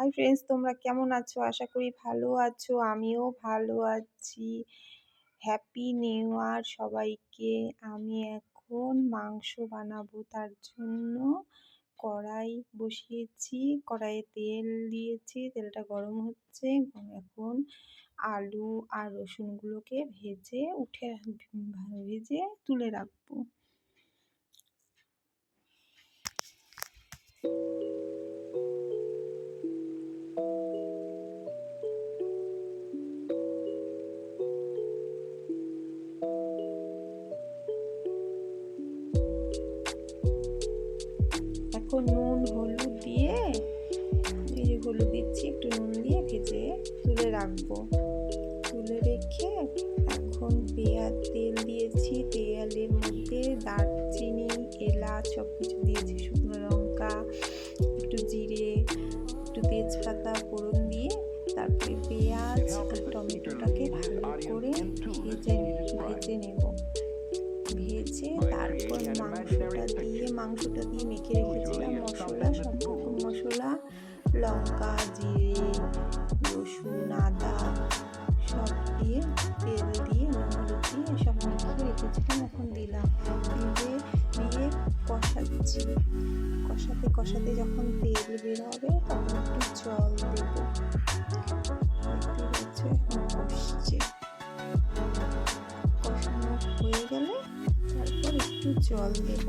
Hi friends, তোমরা কেমন আছো? আশা করি ভালো আছো। আমিও ভালো আছি। হ্যাপি নিউ ইয়ার সবাইকে। আমি এখন মাংস বানাবো, তার জন্য কড়াই বসিয়েছি। কড়াইয়ে তেল দিয়েছি, তেলটা গরম হচ্ছে। এখন আলু আর রসুনগুলোকে ভেজে তুলে রাখবো। এখন নুন হলুদ দিয়ে, এই যে হলুদ দিচ্ছি, একটু নুন দিয়ে ভেজে তুলে রাখবো। তুলে রেখে এখন তেল দিয়েছি। তেলের মধ্যে দারচিনি, এলাচ সব কিছু দিয়েছি, শুকনো লঙ্কা, একটু জিরে, একটু তেজপাতা ফোড়ন দিয়ে তারপরে পেঁয়াজ আর টমেটোটাকে ভালো করে ভেজে নেব। ভেজে তারপর মাংসটা দিয়ে মেখে রেখেছিলাম মশলা, সব রকম মশলা, লঙ্কা, জিরে, রসুন, আদা সব দিয়ে তেল দিয়ে নুন হলুদ দিয়ে সব মেখে রেখেছিলাম। এখন দিলাম, দিয়ে কষাচ্ছি। কষাতে যখন তেল বের হবে তখন একটু জল দেব। দেখতে পাচ্ছ এখন কষছে। কষানো হয়ে গেলে তারপর একটু জল দেব।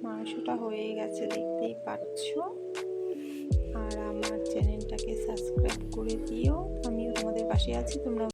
মাংসটা হয়ে গেছে, দেখতেই পাচ্ছ। আর আমার চ্যানেলটাকে সাবস্ক্রাইব করে দিও। আমিও তোমাদের পাশে আছি, তোমরা